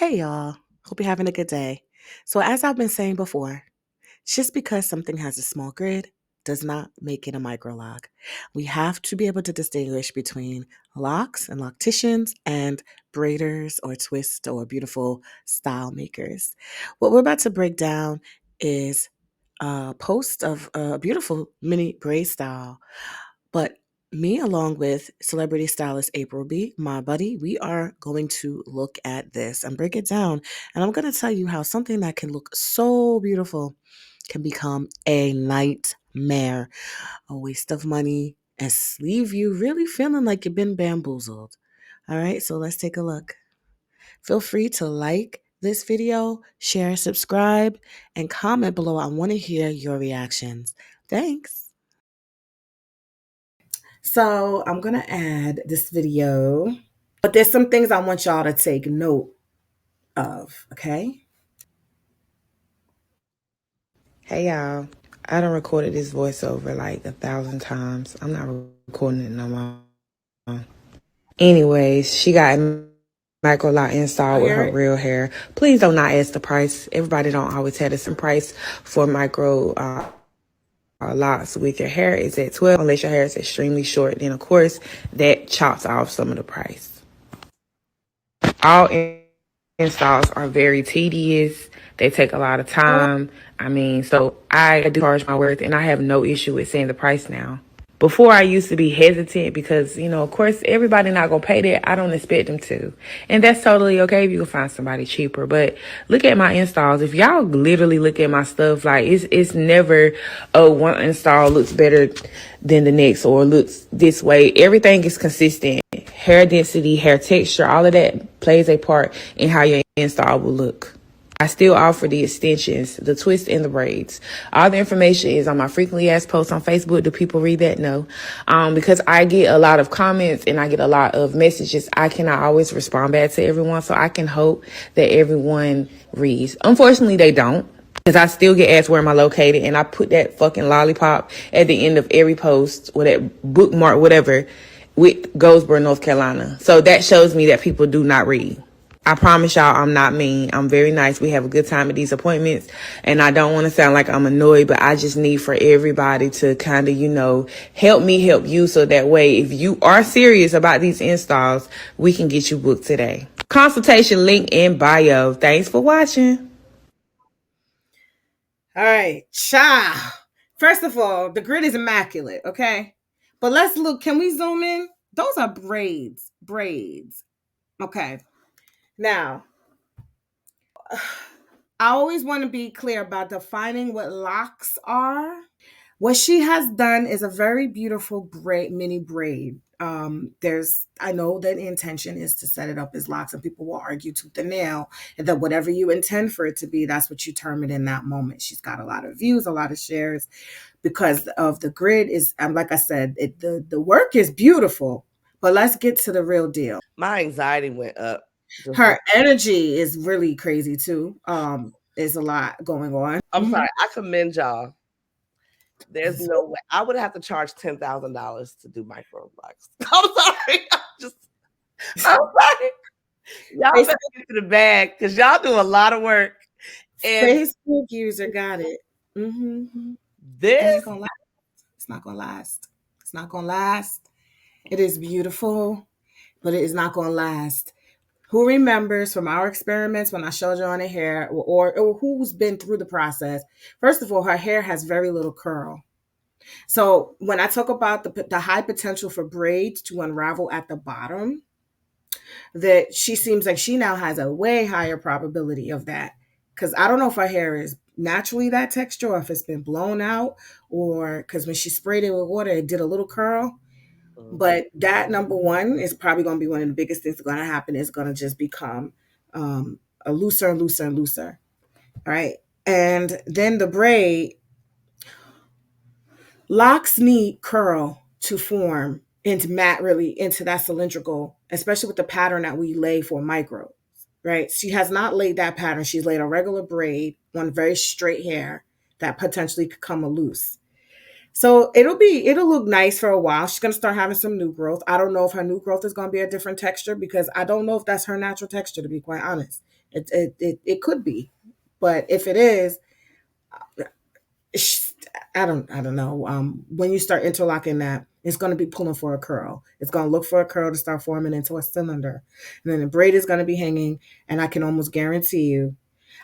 Hey y'all, hope you're having a good day. So, as I've been saying before, just because something has a small grid does not make it a microloc. We have to be able to distinguish between locks and locticians and braiders or twist or beautiful style makers. What we're about to break down is a post of a beautiful mini braid style, but me, along with celebrity stylist April B, my buddy, we are going to look at this and break it down. And I'm going to tell you how something that can look so beautiful can become a nightmare, a waste of money, and leave you really feeling like you've been bamboozled. All right, so let's take a look. Feel free to like this video, share, subscribe, and comment below. I want to hear your reactions. Thanks. So I'm going to add this video, but there's some things I want y'all to take note of, okay? Hey y'all, I done recorded this voiceover like 1,000 times. I'm not recording it no more. Anyways, she got MicroLOC installed with her real hair. Please don't not ask the price. Everybody don't always have the same price for locks with your hair. Is at 12 unless your hair is extremely short. Then of course that chops off some of the price. All installs are very tedious. They take a lot of time. So I do charge my worth, and I have no issue with saying the price now. Before I used to be hesitant because, of course, everybody not going to pay that. I don't expect them to. And that's totally okay if you can find somebody cheaper. But look at my installs. If y'all literally look at my stuff, like it's never, oh, one install looks better than the next or looks this way. Everything is consistent. Hair density, hair texture, all of that plays a part in how your install will look. I still offer the extensions, the twists, and the braids. All the information is on my frequently asked posts on Facebook. Do people read that? No. Because I get a lot of comments and I get a lot of messages, I cannot always respond back to everyone. So I can hope that everyone reads. Unfortunately, they don't. Because I still get asked where am I located, and I put that fucking lollipop at the end of every post or that bookmark, whatever, with Goldsboro, North Carolina. So that shows me that people do not read. I promise y'all I'm not mean. I'm very nice. We have a good time at these appointments. And I don't want to sound like I'm annoyed, but I just need for everybody to kind of, help me help you. So that way, if you are serious about these installs, we can get you booked today. Consultation link in bio. Thanks for watching. All right, cha. First of all, the grid is immaculate, okay? But let's look. Can we zoom in? Those are braids. Braids. Okay. Now, I always want to be clear about defining what locks are. What she has done is a very beautiful braid, mini braid. I know that the intention is to set it up as locks, and people will argue tooth and nail, and that whatever you intend for it to be, that's what you term it in that moment. She's got a lot of views, a lot of shares, because of the grid is, like I said, the work is beautiful. But let's get to the real deal. My anxiety went up. Her energy is really crazy too. There's a lot going on. I'm sorry. I commend y'all. There's no way. I would have to charge $10,000 to do MicroLOCS. I'm sorry. I'm sorry. Y'all better get to the bag because y'all do a lot of work. And Facebook user got it. This? It's not gonna last. It's not gonna last. It is beautiful, but it is not gonna last. Who remembers from our experiments when I showed you on the hair, or who's been through the process? First of all, her hair has very little curl. So when I talk about the high potential for braids to unravel at the bottom, that she seems like she now has a way higher probability of that. Because I don't know if her hair is naturally that texture or if it's been blown out, or because when she sprayed it with water, it did a little curl. But that, number one, is probably going to be one of the biggest things that's going to happen. Is going to just become a looser and looser and looser. All right. And then the braid, locks need curl to form into that cylindrical, especially with the pattern that we lay for micro, right? She has not laid that pattern. She's laid a regular braid on very straight hair that potentially could come loose. So it'll look nice for a while. She's going to start having some new growth. I don't know if her new growth is going to be a different texture because I don't know if that's her natural texture, to be quite honest. It could be, but if it is, I don't know. When you start interlocking that, it's going to be pulling for a curl. It's going to look for a curl to start forming into a cylinder, and then the braid is going to be hanging. And I can almost guarantee you,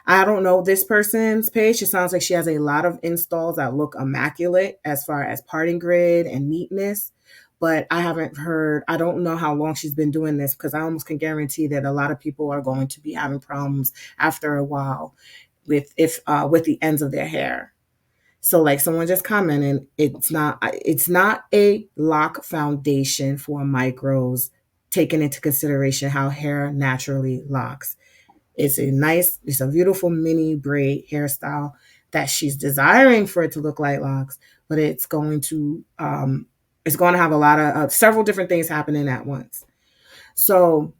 I don't know this person's page. It sounds like she has a lot of installs that look immaculate as far as parting grid and neatness. But I haven't heard, I don't know how long she's been doing this, because I almost can guarantee that a lot of people are going to be having problems after a while with the ends of their hair. So like someone just commented, it's not a lock foundation for micros, taking into consideration how hair naturally locks. It's a beautiful mini braid hairstyle that she's desiring for it to look like locks, but it's going to have a lot of several different things happening at once. So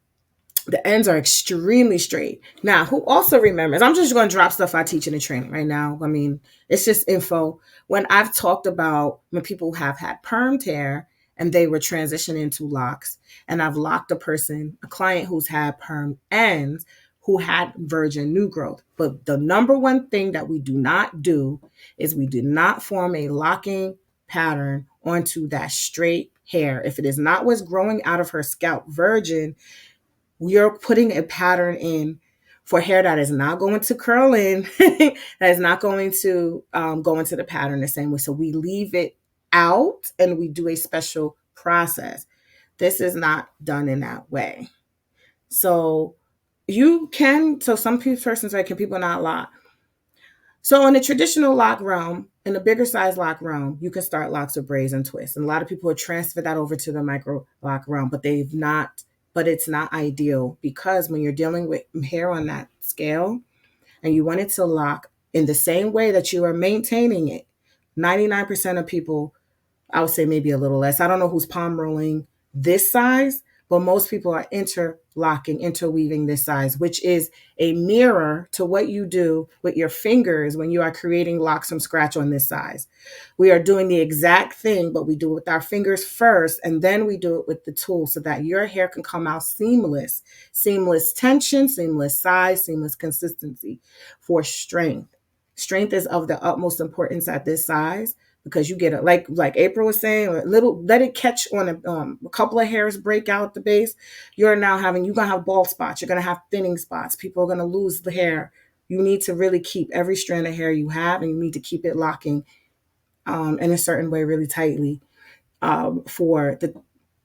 the ends are extremely straight. Now, who also remembers? I'm just going to drop stuff I teach in the training right now. I mean, it's just info. When I've talked about when people have had permed hair and they were transitioning to locks, and I've locked a client who's had perm ends who had virgin new growth. But the number one thing that we do not do is we do not form a locking pattern onto that straight hair. If it is not what's growing out of her scalp virgin, we are putting a pattern in for hair that is not going to curl in, that is not going to go into the pattern the same way. So we leave it out and we do a special process. This is not done in that way. So some persons say, can people not lock? So in the traditional lock realm, in the bigger size lock realm, you can start locks with braids and twists. And a lot of people have transferred that over to the MicroLOC realm, but it's not ideal, because when you're dealing with hair on that scale and you want it to lock in the same way that you are maintaining it, 99% of people, I would say maybe a little less. I don't know who's palm rolling this size, but most people are interlocking, interweaving this size, which is a mirror to what you do with your fingers when you are creating locks from scratch on this size. We are doing the exact thing, but we do it with our fingers first, and then we do it with the tool so that your hair can come out seamless tension, seamless size, seamless consistency for strength. Strength is of the utmost importance at this size, because you get it, like April was saying, let it catch on a couple of hairs break out the base. You're gonna have bald spots. You're gonna have thinning spots. People are gonna lose the hair. You need to really keep every strand of hair you have, and you need to keep it locking in a certain way, really tightly,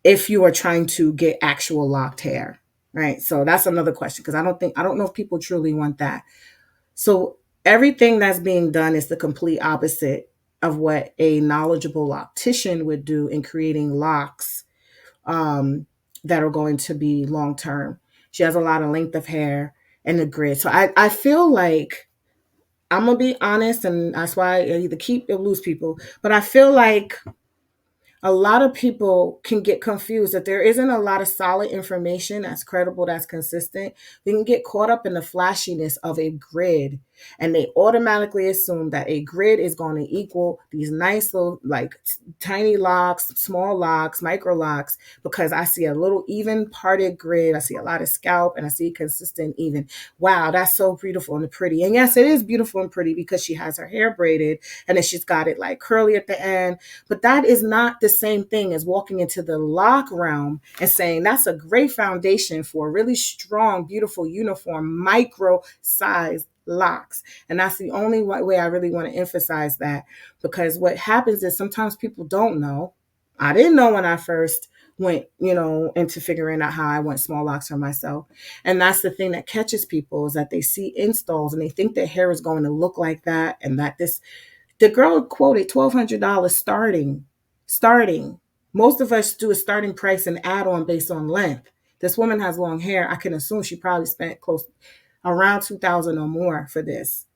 if you are trying to get actual locked hair, right? So that's another question, because I don't know if people truly want that. So everything that's being done is the complete opposite of what a knowledgeable loctician would do in creating locks that are going to be long term. She has a lot of length of hair and the grid. So I feel like, I'm gonna be honest, and that's why I either keep or lose people, but I feel like a lot of people can get confused that there isn't a lot of solid information that's credible, that's consistent. We can get caught up in the flashiness of a grid, and they automatically assume that a grid is going to equal these nice little, like, tiny locks, small locks, micro locks, because I see a little even parted grid. I see a lot of scalp, and I see consistent even. Wow, that's so beautiful and pretty. And yes, it is beautiful and pretty because she has her hair braided and then she's got it like curly at the end. But that is not the same thing as walking into the lock realm and saying that's a great foundation for really strong, beautiful, uniform, micro sized locks. And that's the only way I really want to emphasize that, because what happens is sometimes people don't know. I didn't know when I first went, into figuring out how I want small locks for myself. And that's the thing that catches people, is that they see installs and they think their hair is going to look like that, and that the girl quoted $1,200 starting. Most of us do a starting price and add on based on length. This woman has long hair. I can assume she probably spent close around $2,000 or more for this.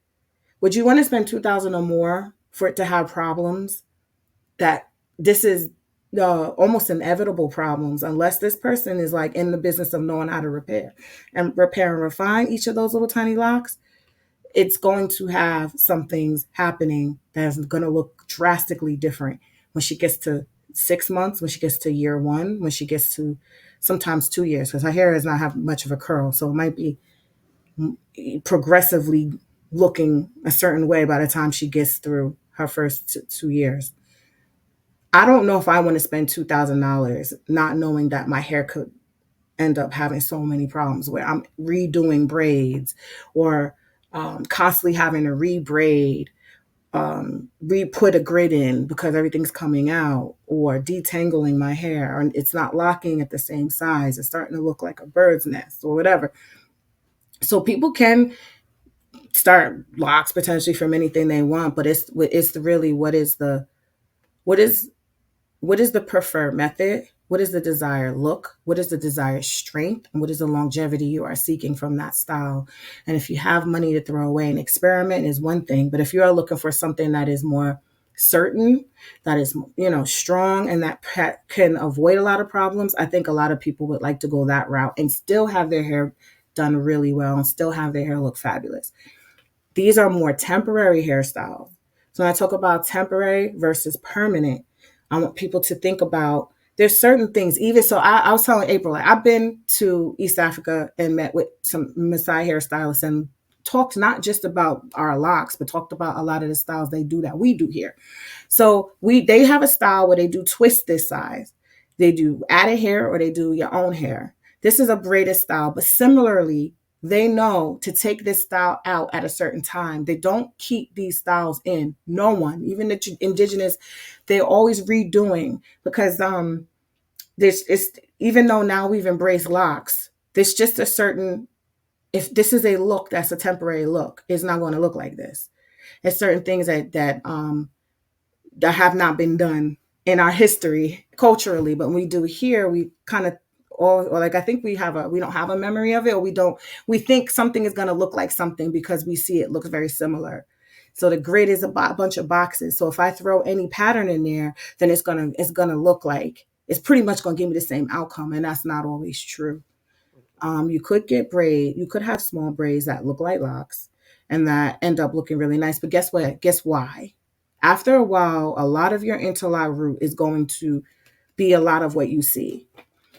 Would you want to spend $2,000 or more for it to have problems? That this is almost inevitable problems, unless this person is like in the business of knowing how to repair and refine each of those little tiny locks. It's going to have some things happening that's going to look drastically different when she gets to 6 months, when she gets to year one, when she gets to sometimes 2 years, because her hair does not have much of a curl. So it might be progressively looking a certain way by the time she gets through her first 2 years. I don't know if I want to spend $2,000 not knowing that my hair could end up having so many problems where I'm redoing braids or constantly having to rebraid, re-put a grid in because everything's coming out, or detangling my hair, and it's not locking at the same size. It's starting to look like a bird's nest or whatever. So people can start locks potentially from anything they want, but it's really what is what is the preferred method? What is the desired look? What is the desired strength? And what is the longevity you are seeking from that style? And if you have money to throw away, and experiment is one thing, but if you are looking for something that is more certain, that is, strong, and that can avoid a lot of problems, I think a lot of people would like to go that route and still have their hair done really well and still have their hair look fabulous. These are more temporary hairstyles. So when I talk about temporary versus permanent, I want people to think about there's certain things. Even so, I was telling April, like, I've been to East Africa and met with some Maasai hairstylists and talked not just about our locks, but talked about a lot of the styles they do that we do here. So they have a style where they do twist this size. They do added hair or they do your own hair. This is a braided style, but similarly, they know to take this style out at a certain time. They don't keep these styles in. No one, even the indigenous, they're always redoing because this is, even though now we've embraced locks, there's just a certain, if this is a look that's a temporary look, it's not going to look like this. There's certain things that have not been done in our history culturally, but when we do here, we kind of, or like, I think we don't have a memory of it, or we think something is going to look like something because we see it looks very similar. So the grid is a bunch of boxes. So if I throw any pattern in there, then it's gonna look like it's pretty much gonna give me the same outcome, and that's not always true. You could get you could have small braids that look like locks and that end up looking really nice. But guess what? Guess why? After a while, a lot of your interlock root is going to be a lot of what you see.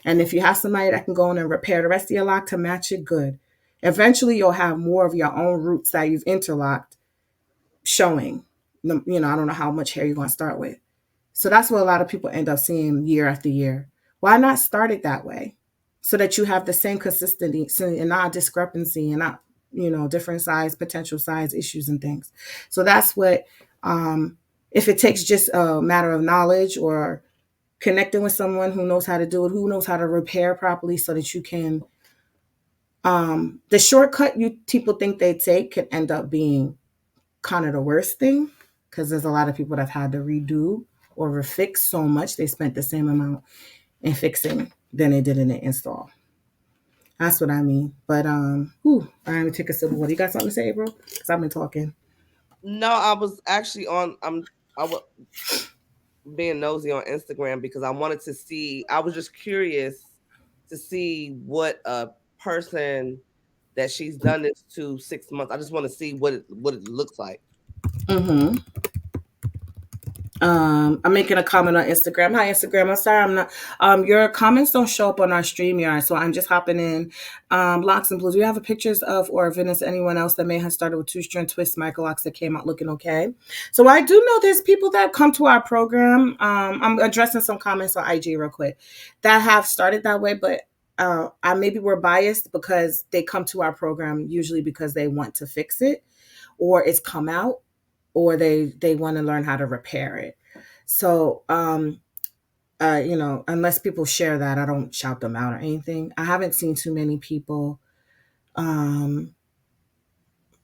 And if you have somebody that can go in and repair the rest of your lock to match it, good. Eventually, you'll have more of your own roots that you've interlocked showing. I don't know how much hair you're going to start with. So that's what a lot of people end up seeing year after year. Why not start it that way? So that you have the same consistency and not discrepancy and not, different size, potential size issues and things. So that's what, if it takes just a matter of knowledge or connecting with someone who knows how to do it, who knows how to repair properly so that you can, the shortcut people think they take can end up being kind of the worst thing, because there's a lot of people that have had to redo or refix so much they spent the same amount in fixing than they did in the install. That's what I mean. But I'm gonna take a sip of water. You got something to say, April? Because I've been talking. No, I was actually I was being nosy on Instagram because I wanted to see. I was just curious to see what a person that she's done this to 6 months. I just want to see what it looks like. Mm-hmm. I'm making a comment on Instagram. Hi, Instagram. I'm sorry, I'm not. Your comments don't show up on our StreamYard, so I'm just hopping in. Locks and Blues. We have pictures of, or if it's anyone else that may have started with two-strand twist MicroLOCS that came out looking okay. So I do know there's people that come to our program. I'm addressing some comments on IG real quick that have started that way, but I maybe we're biased because they come to our program usually because they want to fix it, or it's come out, or they want to learn how to repair it. So unless people share that, I don't shout them out or anything. I haven't seen too many people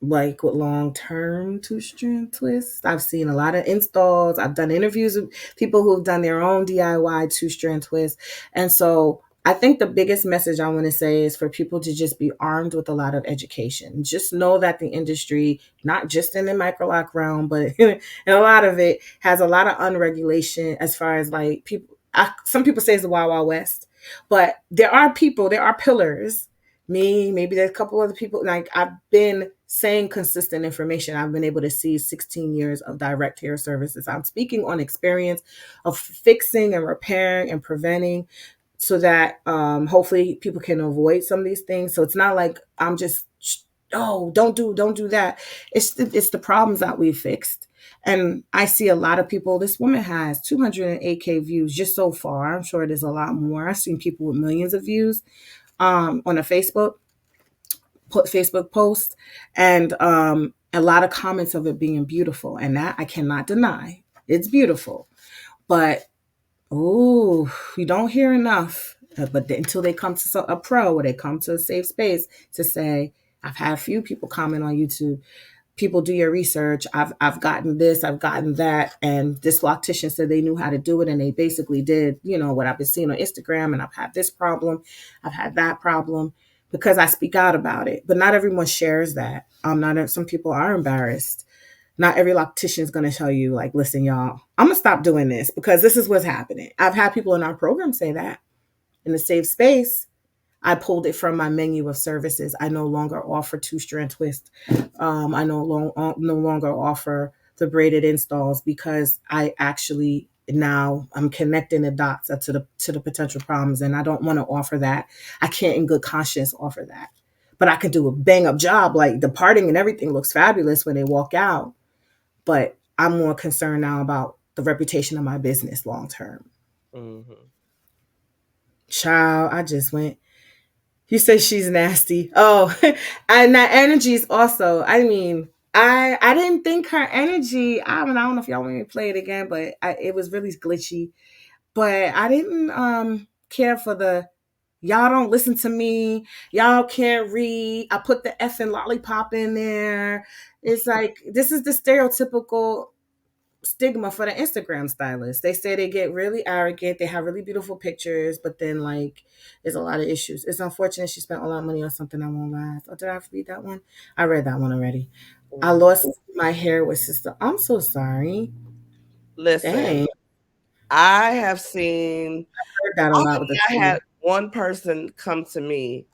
like with long-term two-strand twists. I've seen a lot of installs. I've done interviews with people who've done their own DIY two-strand twists. And so I think the biggest message I want to say is for people to just be armed with a lot of education. Just know that the industry, not just in the MicroLOC realm, but in a lot of it, has a lot of unregulation as far as like people. Some people say it's the Wild Wild West, but there are pillars. Me, maybe there's a couple other people. Like, I've been saying consistent information. I've been able to see 16 years of direct hair services. I'm speaking on experience of fixing and repairing and preventing, so that hopefully people can avoid some of these things. So it's not like I'm just oh, don't do that. It's the problems that we fixed. And I see a lot of people. This woman has 208K views just so far. I'm sure there's a lot more. I've seen people with millions of views on a Facebook post, and a lot of comments of it being beautiful, and that I cannot deny. It's beautiful, but oh, you don't hear enough. But until they come to a pro, or they come to a safe space to say, I've had a few people comment on YouTube. People, do your research. I've gotten this, I've gotten that, and this loctician said they knew how to do it, and they basically did, what I've been seeing on Instagram, and I've had this problem, I've had that problem, because I speak out about it. But not everyone shares that. Not some people are embarrassed. Not every loctician is going to tell you, like, listen, y'all, I'm going to stop doing this because this is what's happening. I've had people in our program say that in a safe space. I pulled it from my menu of services. I no longer offer two-strand twist. I no longer offer the braided installs because I actually now I'm connecting the dots to the potential problems, and I don't want to offer that. I can't in good conscience offer that. But I can do a bang up job. Like the parting and everything looks fabulous when they walk out. But I'm more concerned now about the reputation of my business long term. Mm-hmm. Child, I just went. You say she's nasty. Oh, and that energy is also. I mean, I didn't think her energy. I don't know if y'all want me to play it again, but it was really glitchy. But I didn't care for the y'all don't listen to me. Y'all can't read. I put the effing lollipop in there. It's like this is the stereotypical stigma for the Instagram stylists. They say they get really arrogant, they have really beautiful pictures, but then like there's a lot of issues. It's unfortunate she spent a lot of money on something that won't last. Oh, did I read that one? I read that one already. I Mm-hmm. lost my hair with sister. I'm so sorry. Listen, Dang. I have seen. I heard that a lot with the I tea. had one person come to me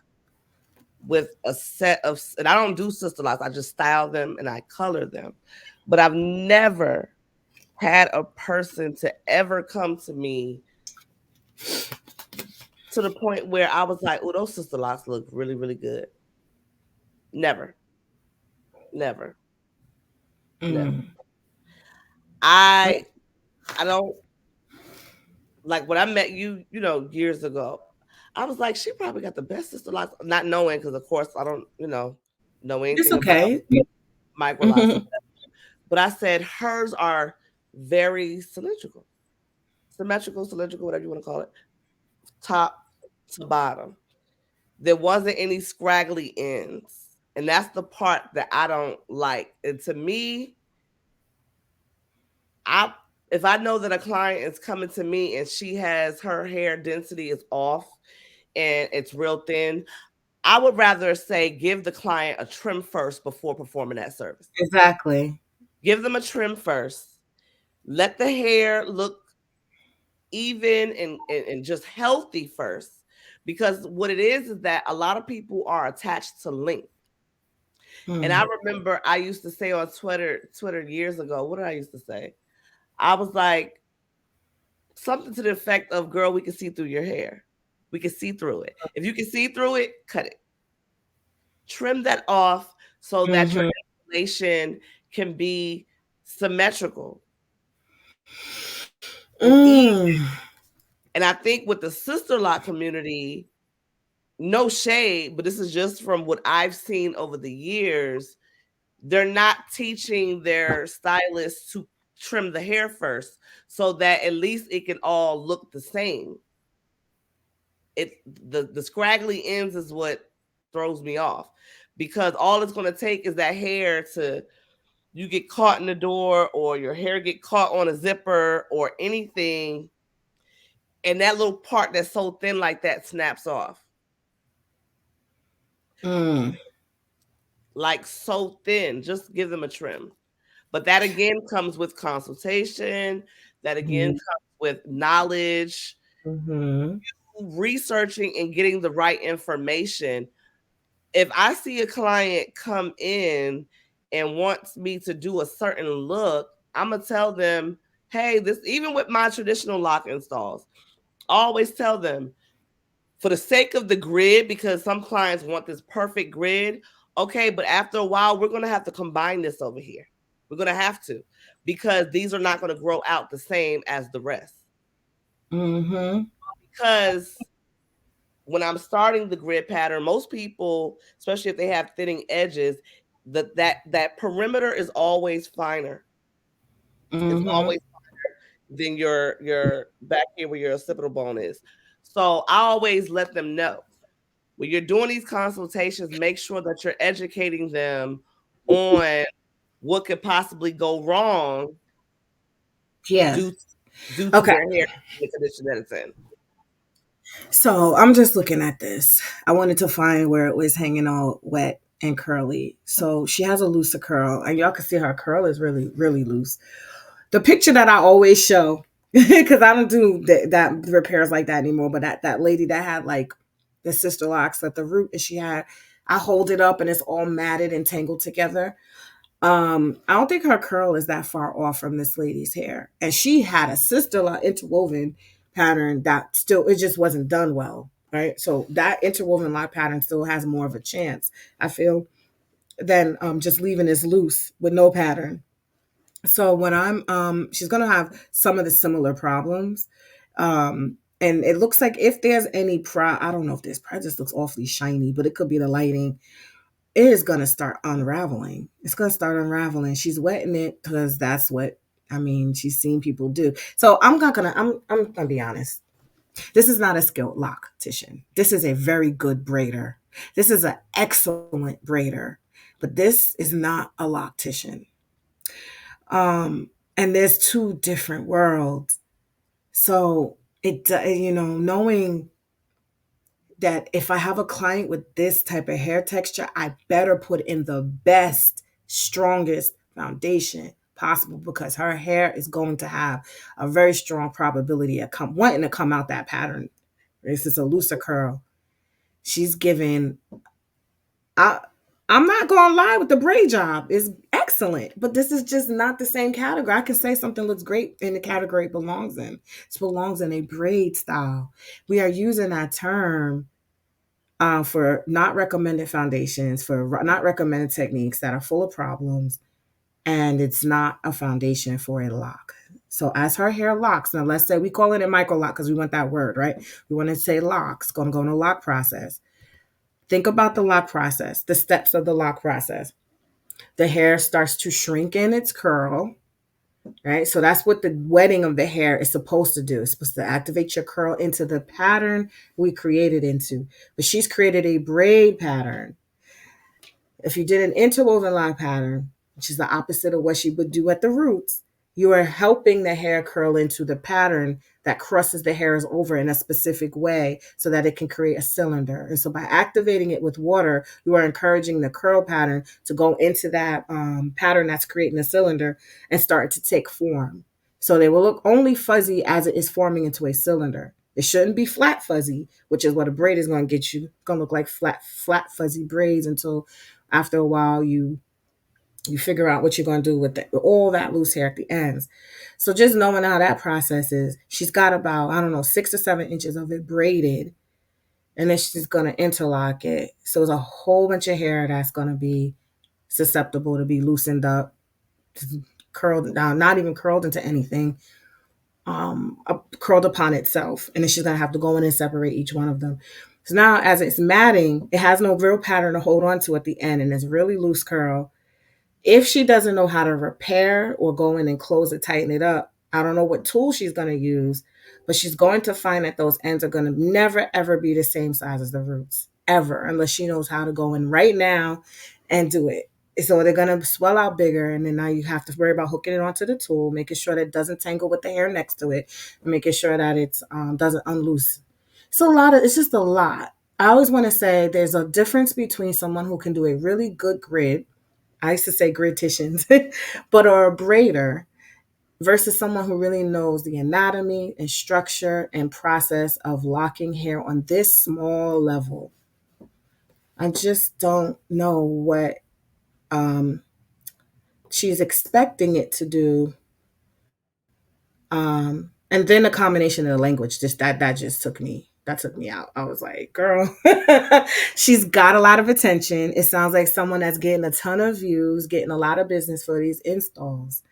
with a set of, and I don't do sister locks. I just style them and I color them. But I've never had a person to ever come to me to the point where I was like, "Oh, those sister locks look really, really good." Never, never, never. Mm. I I don't like when I met you, years ago. I was like, she probably got the best sister locks, not knowing because of course I don't, know It's anything about okay. MicroLOCS. But I said hers are very symmetrical, whatever you want to call it, top to bottom. There wasn't any scraggly ends. And that's the part that I don't like. And to me, I if I know that a client is coming to me and she has her hair density is off and it's real thin, I would rather say give the client a trim first before performing that service. Exactly. Give them a trim first. Let the hair look even and just healthy first. Because what it is that a lot of people are attached to length. And I Mm. remember I used to say on Twitter years ago, what did I used to say? I was like, something to the effect of, girl, we can see through your hair. We can see through it. If you can see through it, cut it. Trim that off so that your Mm-hmm. installation can be symmetrical and easy. Mm. And I think with the sister lock community, no shade, but this is just from what I've seen over the years. They're not teaching their stylists to trim the hair first so that at least it can all look the same. The scraggly ends is what throws me off because all it's going to take is that hair to you get caught in the door or your hair get caught on a zipper or anything, and that little part that's so thin like that snaps off. Mm. Like so thin, just give them a trim. But that again comes with consultation, that again comes with knowledge, Mm-hmm. researching and getting the right information. If I see a client come in and wants me to do a certain look, I'm gonna tell them, hey, this even with my traditional lock installs, I always tell them, for the sake of the grid, because some clients want this perfect grid, Okay, but after a while, we're going to have to combine this over here. We're going to have to, because these are not going to grow out the same as the rest. Mm-hmm. Because when I'm starting the grid pattern, most people, especially if they have thinning edges, that perimeter is always finer. It's Mm-hmm. always finer than your back here where your occipital bone is. So I always let them know, when you're doing these consultations, make sure that you're educating them on what could possibly go wrong Yeah. due due to Okay. their hair, the condition that it's in. So I'm just looking at this. I wanted to find where it was hanging all wet and curly. So she has a looser curl, and y'all can see her curl is really, really loose. The picture that I always show, because I don't do that repairs like that anymore, but that lady that had like the sister locks at the root, and she had, I hold it up and it's all matted and tangled together. I don't think her curl is that far off from this lady's hair. And she had a sister lock interwoven pattern that still, it just wasn't done well. Right. So that interwoven lock pattern still has more of a chance, I feel, than just leaving this loose with no pattern. So when she's gonna have some of the similar problems. And it looks like if there's any I don't know if this just looks awfully shiny, but it could be the lighting. It is gonna start unraveling. It's gonna start unraveling. She's wetting it because that's what, I mean, she's seen people do. So I'm gonna be honest. This is not a skilled loctician. This is a very good braider. This is an excellent braider, but this is not a loctician. And there's two different worlds. So knowing that if I have a client with this type of hair texture, I better put in the best, strongest foundation possible, because her hair is going to have a very strong probability of wanting to come out that pattern. This is a looser curl. She's giving. I, I'm not gonna lie, with the braid job is excellent, but this is just not the same category. I can say something looks great in the category it belongs in. It belongs in a braid style. We are using that term for not recommended foundations, for not recommended techniques that are full of problems, and it's not a foundation for a lock. So as her hair locks, now let's say we call it a MicroLOC because we want that word, right? We want to say locks, going to go in a lock process. Think about the lock process, the steps of the lock process. The hair starts to shrink in its curl, right? So that's what the wetting of the hair is supposed to do. It's supposed to activate your curl into the pattern we created into. But she's created a braid pattern. If you did an interwoven lock pattern, which is the opposite of what she would do at the roots, you are helping the hair curl into the pattern that crosses the hairs over in a specific way so that it can create a cylinder. And so by activating it with water, you are encouraging the curl pattern to go into that pattern that's creating a cylinder and start to take form. So they will look only fuzzy as it is forming into a cylinder. It shouldn't be flat fuzzy, which is what a braid is going to get you. It's going to look like flat fuzzy braids until after a while you figure out what you're going to do with all that loose hair at the ends. So just knowing how that process is, she's got about, I don't know, 6 or 7 inches of it braided, and then she's going to interlock it. So it's a whole bunch of hair that's going to be susceptible to be loosened up, curled down, not even curled into anything, curled upon itself. And then she's going to have to go in and separate each one of them. So now as it's matting, it has no real pattern to hold on to at the end, and it's really loose curl. If she doesn't know how to repair or go in and close it, tighten it up, I don't know what tool she's going to use, but she's going to find that those ends are going to never, ever be the same size as the roots, ever, unless she knows how to go in right now and do it. So they're going to swell out bigger, and then now you have to worry about hooking it onto the tool, making sure that it doesn't tangle with the hair next to it, and making sure that it doesn't unloose. It's just a lot. I always want to say there's a difference between someone who can do a really good grid, I used to say griticians, but or a braider, versus someone who really knows the anatomy and structure and process of locking hair on this small level. I just don't know what she's expecting it to do. And then the combination of the language, just that just took me That took me out. I was like, girl, she's got a lot of attention. It sounds like someone that's getting a ton of views, getting a lot of business for these installs.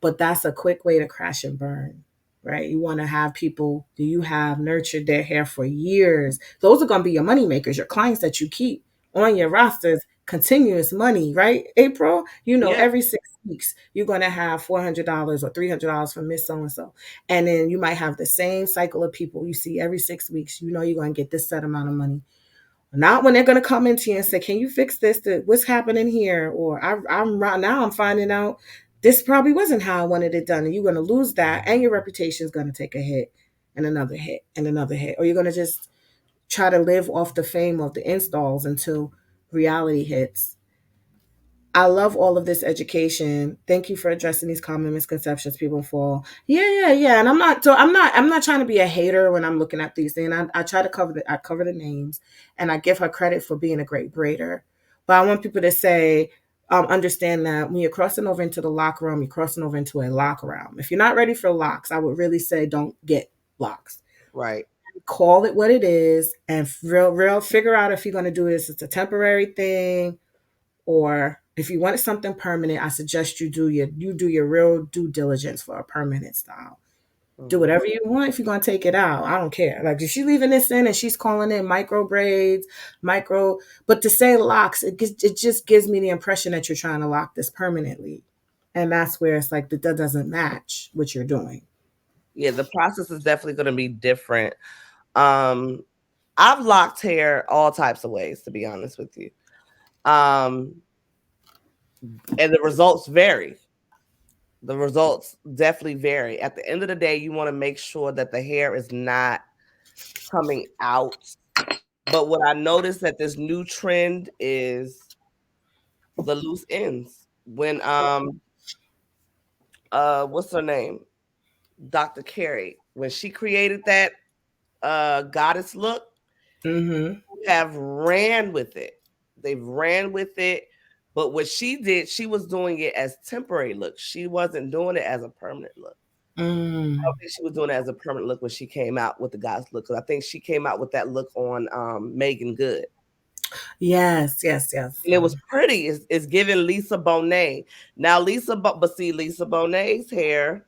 But that's a quick way to crash and burn, right? You want to have people do you have nurtured their hair for years. Those are going to be your money makers, your clients that you keep on your rosters, continuous money, right? April, Yeah. every 6 weeks, you're going to have $400 or $300 from Miss So and so. And then you might have the same cycle of people you see every 6 weeks. You're going to get this set amount of money. Not when they're going to come into you and say, "Can you fix this? What's happening here?" Or I'm right now. I'm finding out this probably wasn't how I wanted it done, and you're going to lose that, and your reputation is going to take a hit, and another hit, and another hit, or you're going to just try to live off the fame of the installs until reality hits. I love all of this education. Thank you for addressing these common misconceptions people fall. Yeah, yeah, yeah. And I'm not trying to be a hater when I'm looking at these things. I try to cover the names, and I give her credit for being a great braider. But I want people to say, understand that when you're crossing over into the lock room, you're crossing over into a lock realm. If you're not ready for locks, I would really say don't get locks. Right. Call it what it is, and real figure out if you're going to do this. It's a temporary thing, or if you want something permanent, I suggest you do your real due diligence for a permanent style. Do Mhm. whatever you want if you're gonna take it out. I don't care. Like if she's leaving this in and she's calling it micro braids, micro, but to say locks, it just gives me the impression that you're trying to lock this permanently, and that's where it's like that doesn't match what you're doing. Yeah, the process is definitely going to be different. Um, I've locked hair all types of ways, to be honest with you. Um, and the results vary. The results definitely vary. At the end of the day, you want to make sure that the hair is not coming out. But what I noticed that this new trend is the loose ends. When what's her name? Dr. Carey, when she created that goddess look, Mm-hmm. have ran with it. They've ran with it. But what she did, she was doing it as temporary look. She wasn't doing it as a permanent look. I Mm. don't think she was doing it as a permanent look when she came out with the goddess look. Because I think she came out with that look on Megan Good. Yes, yes, yes. And it was pretty. It's giving Lisa Bonet. Now but see, Lisa Bonet's hair,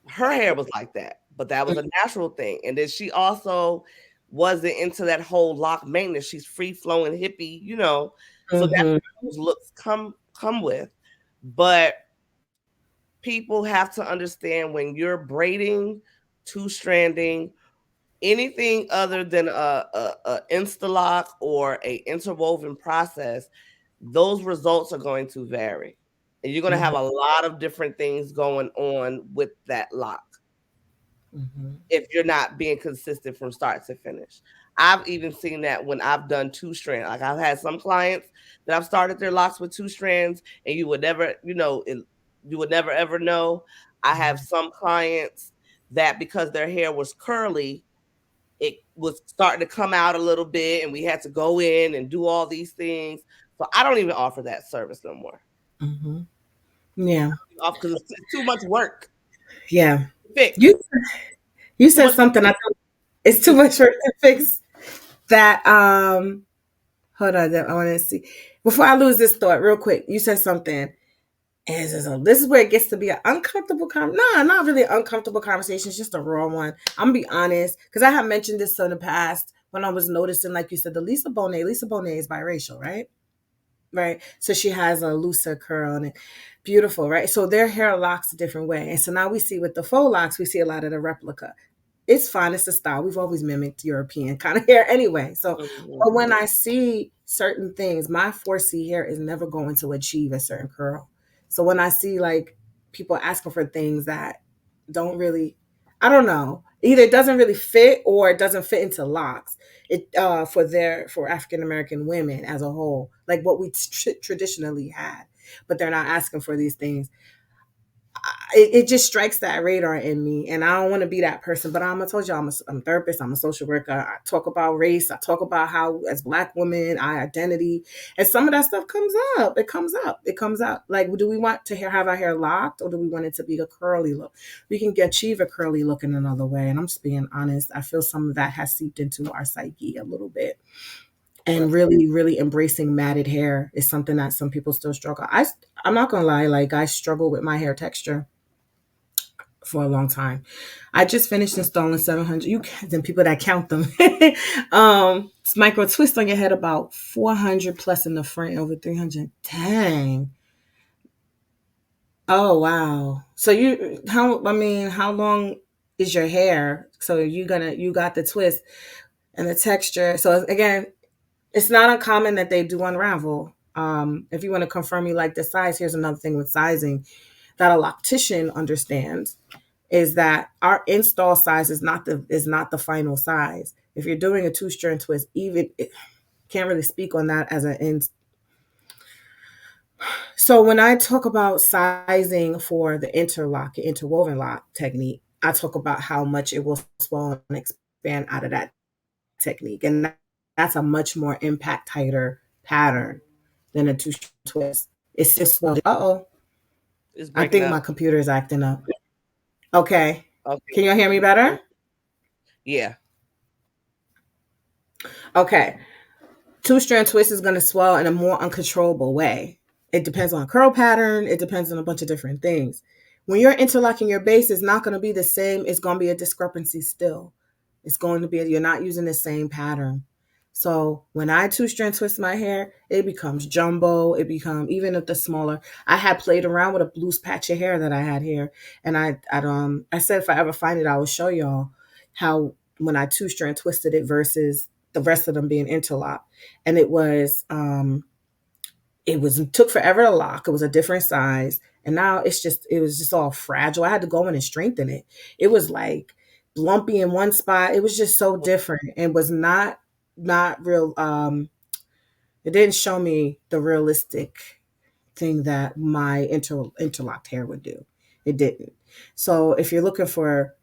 her hair was like that, but that was a natural thing. And then she also wasn't into that whole lock maintenance. She's free flowing hippie, So that's Mm-hmm. where those looks come with. But people have to understand when you're braiding, two stranding, anything other than a instalock or a interwoven process, those results are going to vary. And you're going to have a lot of different things going on with that lock Mm-hmm. if you're not being consistent from start to finish. I've even seen that when I've done two strand. Like I've had some clients that I've started their locks with two strands, and you would never, you would never ever know. I have some clients that because their hair was curly, it was starting to come out a little bit, and we had to go in and do all these things. So I don't even offer that service no more. Mm-hmm. Yeah, Because it's too much work yeah. to fix. You you Too said much work something. to I thought it's too fix. much work to fix that. Hold on, I want to see before I lose this thought real quick. You said something. This is where it gets to be an uncomfortable nah, not really an uncomfortable conversation. It's just a raw one. I'm gonna be honest, because I have mentioned this in the past when I was noticing, like you said, the Lisa Bonet. Lisa Bonet is biracial, right? Right. So she has a looser curl and beautiful, right? So their hair locks a different way. And so now we see with the faux locks, we see a lot of the replica. It's fine. It's a style. We've always mimicked European kind of hair anyway. So, Mhm. but when I see certain things, my 4C hair is never going to achieve a certain curl. So when I see like people asking for things that don't really, I don't know, either it doesn't really fit or it doesn't fit into locks. It for African American women as a whole, like what we traditionally had, but they're not asking for these things. it just strikes that radar in me, and I don't want to be that person. But I told you, I'm a therapist, I'm a social worker. I talk about race, I talk about how as Black women, our identity, and some of that stuff comes up. It comes up. Like, do we want to have our hair locked, or do we want it to be a curly look? We can achieve a curly look in another way. And I'm just being honest. I feel some of that has seeped into our psyche a little bit. Right. And really, really embracing matted hair is something that some people still struggle. I'm not gonna lie, like I struggle with my hair texture for a long time. I just finished installing 700. You then people that count them. It's micro twist on your head about 400 plus in the front, over 300. Dang. Oh wow. So how long is your hair? So you got the twist and the texture. So again, it's not uncommon that they do unravel. If you want to confirm you like the size, here's another thing with sizing that a loctician understands is that our install size is not the final size. If you're doing a two-strand twist, even can't really speak on that as an in. So when I talk about sizing for the interwoven lock technique, I talk about how much it will swell and expand out of that technique, and that's a much more impact tighter pattern than a two-strand twist. It's just swelled. Uh-oh. It's I breaking think up. my computer is acting up. Okay. Okay. Can you hear me better? Yeah. Okay. Two-strand twist is going to swell in a more uncontrollable way. It depends on curl pattern. It depends on a bunch of different things. When you're interlocking your base, it's not going to be the same. It's going to be a discrepancy still. It's going to be, you're not using the same pattern. So when I two-strand twist my hair, it becomes jumbo. It becomes, even if the smaller, I had played around with a loose patch of hair that I had here. And I said, if I ever find it, I will show y'all how when I two-strand twisted it versus the rest of them being interlocked. And it took forever to lock. It was a different size. And now it was just all fragile. I had to go in and strengthen it. It was like lumpy in one spot. It was just so different and was not real. It didn't show me the realistic thing that my interlocked hair would do. It didn't. So if you're looking for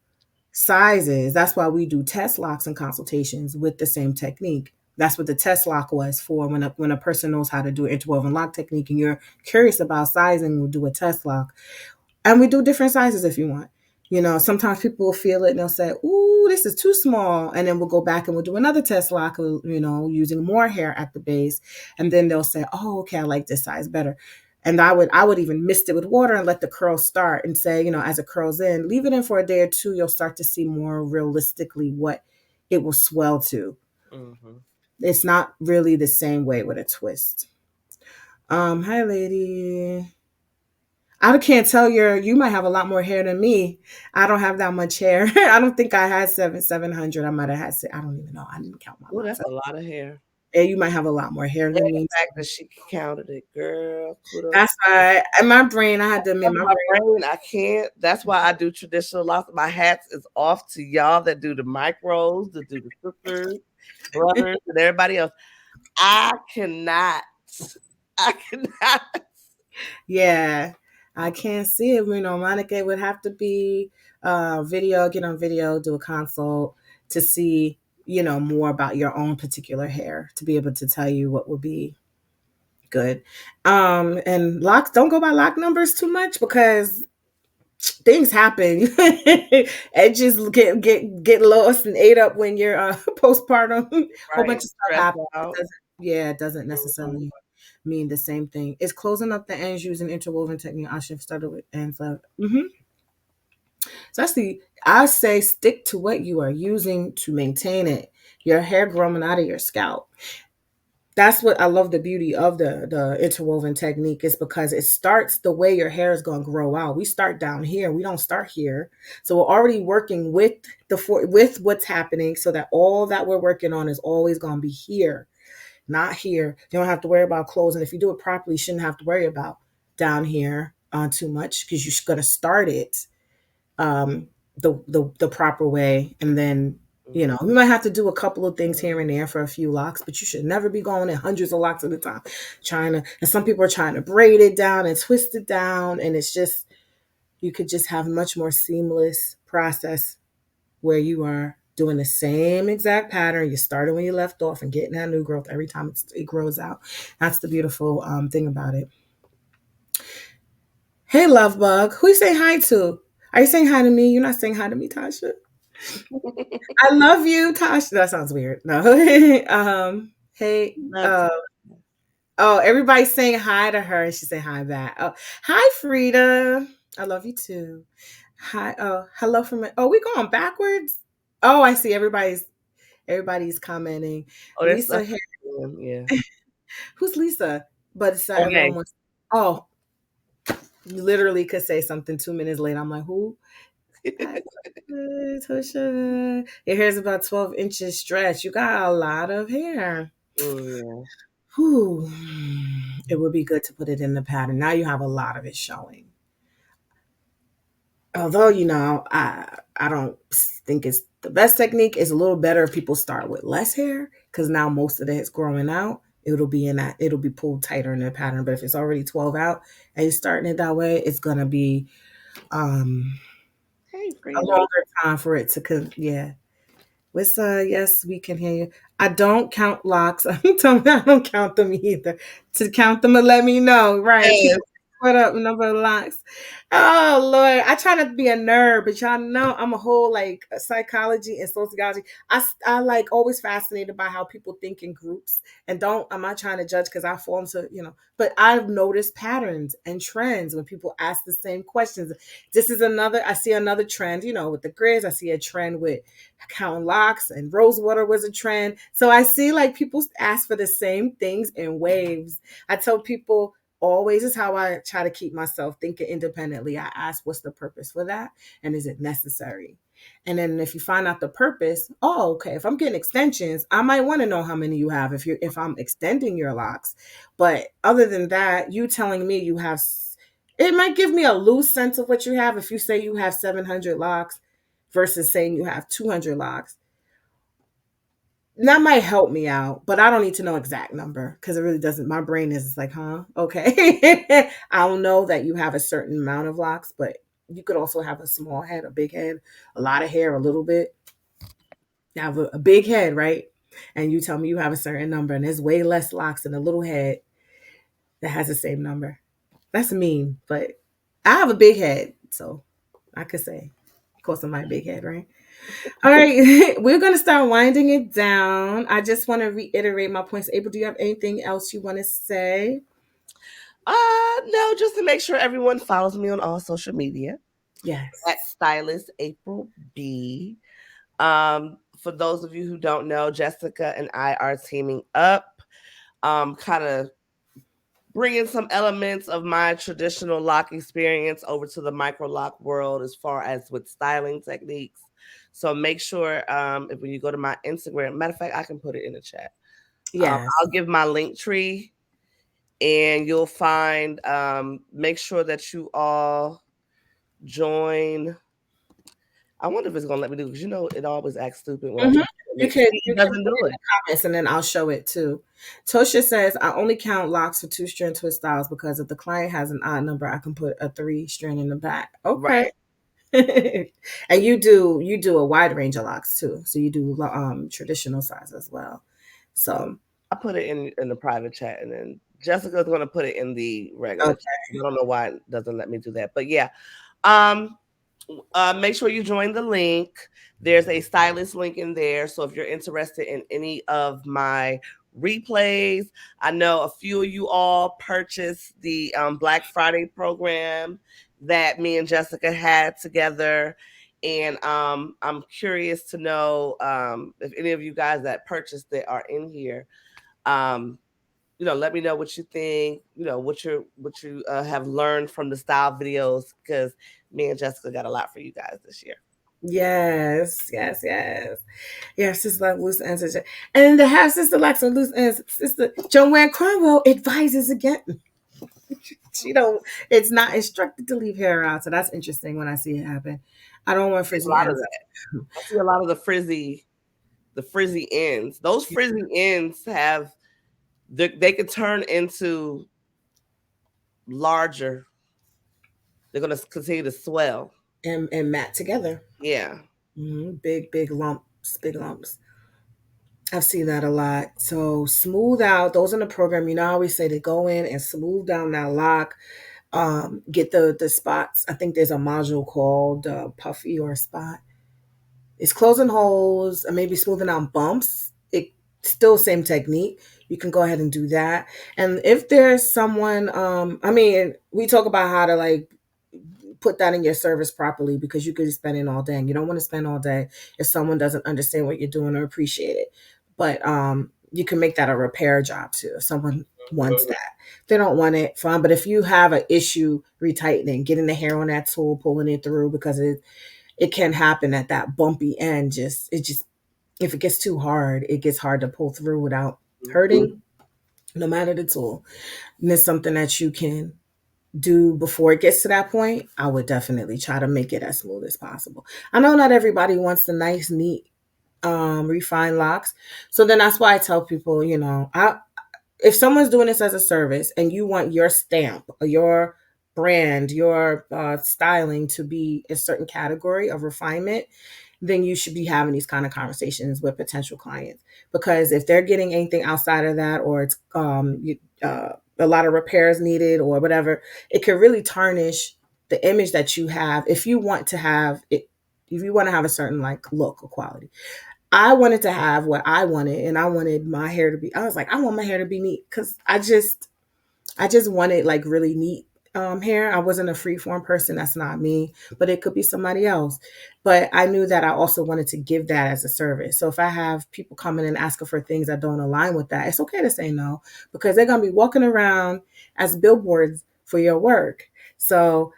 sizes, that's why we do test locks and consultations with the same technique. That's what the test lock was for. When a person knows how to do an interwoven lock technique and you're curious about sizing, we'll do a test lock. And we do different sizes if you want. Sometimes people will feel it and they'll say, ooh, this is too small. And then we'll go back and we'll do another test lock, using more hair at the base. And then they'll say, oh, okay, I like this size better. And I would even mist it with water and let the curl start and say, as it curls in, leave it in for a day or two. You'll start to see more realistically what it will swell to. Mm-hmm. It's not really the same way with a twist. Hi, lady. I can't tell you might have a lot more hair than me. I don't have that much hair. I don't think I had 700. I might have had I don't even know. I didn't count my Oh, locks. that's a lot of hair. And you might have a lot more hair And than the me. fact that she counted it, girl, kudos. That's why in my brain, I had to admit My brain, I can't. That's why I do traditional locks. My hats is off to y'all that do the micros, that do the sisters, brothers, and everybody else. I cannot. I cannot. Yeah, I can't see it. Monica would have to be get on video, do a consult to see, more about your own particular hair to be able to tell you what would be good. And locks, don't go by lock numbers too much because things happen. Edges get lost and ate up when you're postpartum. A whole bunch Right. of stuff Stressed happens. out. It doesn't Mhm. necessarily mean the same thing. It's closing up the ends using interwoven technique. I should have started with ends up. So I say stick to what you are using to maintain it. Your hair growing out of your scalp. That's what I love the beauty of the interwoven technique is because it starts the way your hair is going to grow out. We start down here. We don't start here. So we're already working with with what's happening so that all that we're working on is always going to be here, not here. You don't have to worry about closing. If you do it properly, you shouldn't have to worry about down here too much because you're going to start it the proper way, and then we might have to do a couple of things here and there for a few locks, but you should never be going in hundreds of locks at a time. And some people are trying to braid it down and twist it down, and it's just You could just have much more seamless process where you are doing the same exact pattern. You're starting when you left off and getting that new growth every time it grows out. That's the beautiful thing about it. Hey, love bug. Who you saying hi to? Are you saying hi to me? You're not saying hi to me, Tasha. I love you, Tasha. That sounds weird. No. Hey. Love to. Oh, everybody's saying hi to her. She's saying hi back. Oh, hi, Frida. I love you too. Hi. Oh, hello from. Oh, we going backwards. Oh, I see. Everybody's commenting. Oh, Lisa, that's yeah. who's Lisa? But it's not Okay. everyone wants. Oh, you literally could say something 2 minutes later. I'm like, who? Hi, Tosha. Your hair's about 12 inches stretch. You got a lot of hair. Yeah. Whew. It would be good to put it in the pattern. Now you have a lot of it showing. Although, I don't think it's the best technique. It's a little better if people start with less hair because now most of it's growing out. It'll be pulled tighter in the pattern. But if it's already 12 out and you're starting it that way, it's gonna be um Hey, a Frida. longer time for it to yeah. With yes, we can hear you. I don't count locks. I'm telling you, I don't count them either. To count them and let me know. Right. Yes. People put up number of locks. Oh Lord. I try not to be a nerd, but y'all know I'm a whole like psychology and sociology. I like always fascinated by how people think in groups. And I'm not trying to judge because I fall into, but I've noticed patterns and trends when people ask the same questions. I see another trend, with the grids. I see a trend with count locks and rosewater was a trend. So I see like people ask for the same things in waves. I tell people always is how I try to keep myself thinking independently. I ask what's the purpose for that and is it necessary? And then if you find out the purpose, oh, okay. If I'm getting extensions, I might want to know how many you have if I'm extending your locks. But other than that, you telling me you have it might give me a loose sense of what you have if you say you have 700 locks versus saying you have 200 locks. That might help me out, but I don't need to know exact number because it really doesn't. My brain is like, huh? Okay. I'll know that you have a certain amount of locks, but you could also have a small head, a big head, a lot of hair, a little bit. You have a big head, right? And you tell me you have a certain number, and there's way less locks than a little head that has the same number. That's mean, but I have a big head, so I could say, of course, I'm my big head, right? All right, we're going to start winding it down. I just want to reiterate my points. April, do you have anything else you want to say? No, just to make sure everyone follows me on all social media at Yes. Stylist April B. For those of you who don't know, Jessica and I are teaming up, kind of bringing some elements of my traditional lock experience over to the MicroLOC world as far as with styling techniques. So make sure if when you go to my Instagram, matter of fact, I can put it in the chat. Yes. I'll give my link tree and you'll find make sure that you all join. I wonder if it's gonna let me do because it always acts stupid when I Mm-hmm. try to link. See, You it can doesn't put do it in it. the comments and then I'll show it too. Tosha says, I only count locks for 2-strand twist styles because if the client has an odd number, I can put a 3-strand in the back. Okay. Right. And you do a wide range of locks too. So you do traditional size as well. So I put it in the private chat, and then Jessica's gonna put it in the regular okay. chat. I don't know why it doesn't let me do that, but yeah. Um, make sure you join the link. There's a stylist link in there. So if you're interested in any of my replays, I know a few of you all purchased the Black Friday program that me and Jessica had together. And I'm curious to know if any of you guys that purchased it are in here. Um, let me know what you think. What you have learned from the style videos because me and Jessica got a lot for you guys this year. Yes, yes, yes. Yeah, Sister Like loose ends. And to have Sister Like some loose ends, Sister Joanne Cromwell advises again. She don't. It's not instructed to leave hair out, so that's interesting when I see it happen. I don't want I see a frizzy lot of ends. that. I see a lot of the frizzy ends. Those frizzy ends they could turn into larger. they're gonna continue to swell. and mat together. Yeah. Big lumps, big lumps. I've seen that a lot. So smooth out those in the program. I always say to go in and smooth down that lock. Get the spots. I think there's a module called puffy or spot. It's closing holes and maybe smoothing out bumps. It still same technique. You can go ahead and do that. And if there's someone, I mean, we talk about how to like put that in your service properly because you could be spending all day and you don't want to spend all day if someone doesn't understand what you're doing or appreciate it. But you can make that a repair job too if someone wants that. If they don't want it, fine. But if you have an issue retightening, getting the hair on that tool, pulling it through because it can happen at that bumpy end. Just if it gets too hard, it gets hard to pull through without hurting, no matter the tool. And it's something that you can do before it gets to that point. I would definitely try to make it as smooth as possible. I know not everybody wants the nice, neat, refined locks. So then that's why I tell people, if someone's doing this as a service and you want your stamp, your brand, your styling to be a certain category of refinement, then you should be having these kind of conversations with potential clients. Because if they're getting anything outside of that, or it's a lot of repairs needed or whatever, it could really tarnish the image that you have. If you want to have it, if you want to have a certain like look or quality. I wanted to have what I wanted, and I wanted my hair to be. I was like, I want my hair to be neat because I just wanted like really neat hair. I wasn't a freeform person. That's not me, but it could be somebody else. But I knew that I also wanted to give that as a service. So if I have people coming and asking for things that don't align with that, it's okay to say no because they're going to be walking around as billboards for your work. So,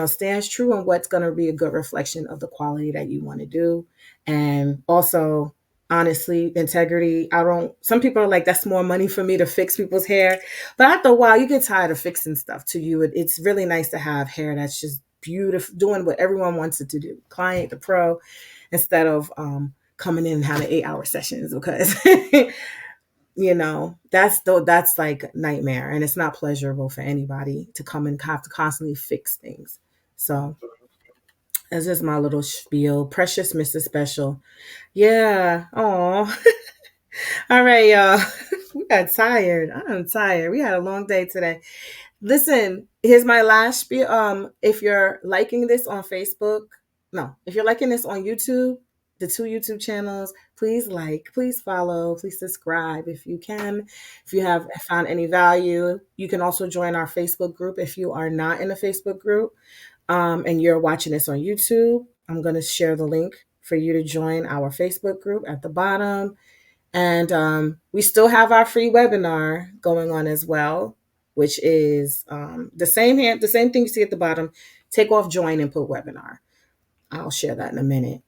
stands true on what's going to be a good reflection of the quality that you want to do. And also, honestly, integrity. Some people are like, that's more money for me to fix people's hair. But after a while, you get tired of fixing stuff to you. It's really nice to have hair that's just beautiful, doing what everyone wants it to do, client, the pro, instead of coming in and having 8-hour sessions because, that's like nightmare. And it's not pleasurable for anybody to come and have to constantly fix things. So that's just my little spiel. Precious Mrs. Special. Yeah. Oh. All right, y'all. We got tired. I'm tired. We had a long day today. Listen, here's my last spiel. If you're liking this on Facebook, no, if you're liking this on YouTube, the 2 YouTube channels, please like, please follow, please subscribe if you can. If you have found any value, you can also join our Facebook group if you are not in a Facebook group and you're watching this on YouTube. I'm going to share the link for you to join our Facebook group at the bottom. And we still have our free webinar going on as well, which is the same thing you see at the bottom. Take off join and put webinar. I'll share that in a minute.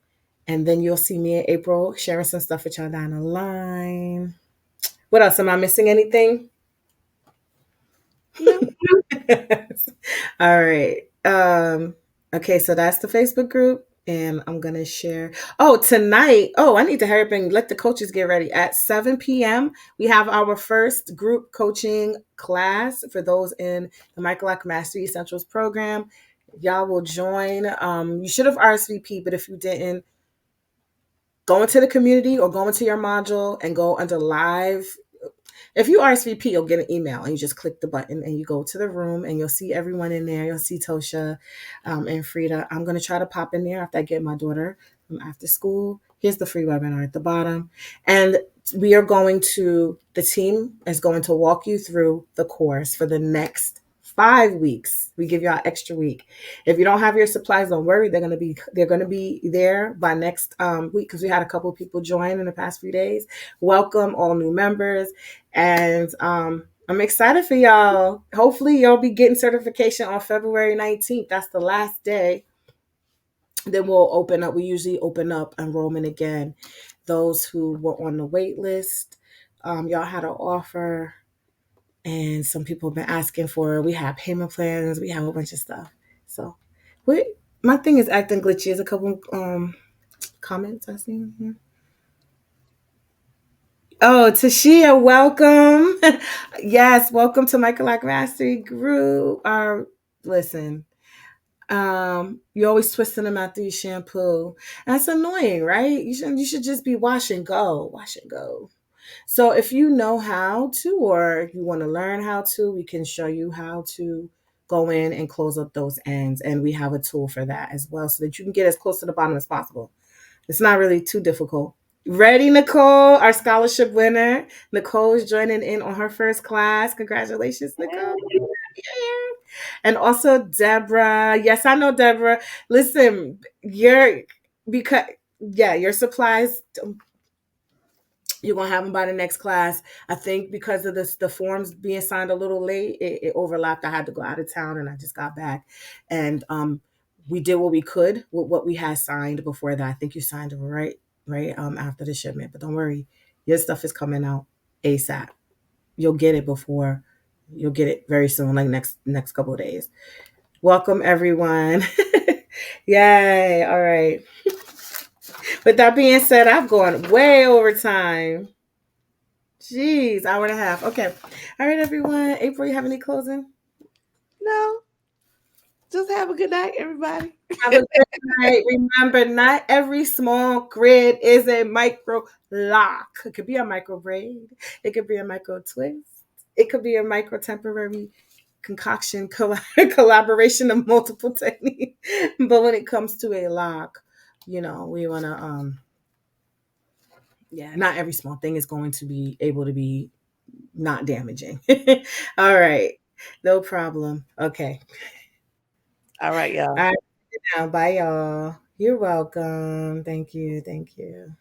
And then you'll see me in April sharing some stuff with y'all down the line. What else? Am I missing anything? No. All right. Okay, so that's the Facebook group. And I'm going to share. Oh, tonight. Oh, I need to hurry up and let the coaches get ready. At 7 p.m., we have our first group coaching class for those in the MicroLOC Mastery Essentials program. Y'all will join. You should have RSVP, but if you didn't, go into the community or go into your module and go under live. If you RSVP, you'll get an email and you just click the button and you go to the room and you'll see everyone in there. You'll see Tosha and Frida. I'm going to try to pop in there after I get my daughter from after school. Here's the free webinar at the bottom. And the team is going to walk you through the course for the next 5 weeks. We give y'all extra week. If you don't have your supplies, don't worry. They're going to be there by next week because we had a couple of people join in the past few days. Welcome all new members. And I'm excited for y'all. Hopefully you'll be getting certification on February 19th. That's the last day. Then we'll open up. We usually open up enrollment again. Those who were on the wait list, y'all had an offer. And some people have been asking for, we have payment plans, we have a whole bunch of stuff. So my thing is acting glitchy. There's a couple comments I see here. Oh, Tashia, welcome. Yes, welcome to MicroLOC Mastery Group. Listen, You're always twisting them after you shampoo. That's annoying, right? You should just be wash and go, wash and go. So if you know how to, or you want to learn how to, we can show you how to go in and close up those ends. And we have a tool for that as well, so that you can get as close to the bottom as possible. It's not really too difficult. Ready, Nicole, our scholarship winner. Nicole is joining in on her first class. Congratulations, Nicole. Yeah. And also Deborah. Yes, I know Deborah. Listen, because yeah, your supplies, you're gonna have them by the next class. I think because of this, the forms being signed a little late, it overlapped. I had to go out of town, and I just got back, and we did what we could with what we had signed before that. I think you signed it right after the shipment, but don't worry, your stuff is coming out ASAP. You'll get it before. You'll get it very soon, like next couple of days. Welcome everyone. Yay! All right. With that being said, I've gone way over time. Jeez, hour and a half. Okay. All right, everyone. April, you have any closing? No. Just have a good night, everybody. Have a good night. Remember, not every small grid is a micro lock. It could be a micro braid. It could be a micro twist. It could be a micro temporary concoction collaboration of multiple techniques. But when it comes to a lock, we want to yeah, not every small thing is going to be able to be not damaging. All right. No problem. Okay. All right, y'all. All right. Now, bye, y'all. You're welcome. Thank you. Thank you.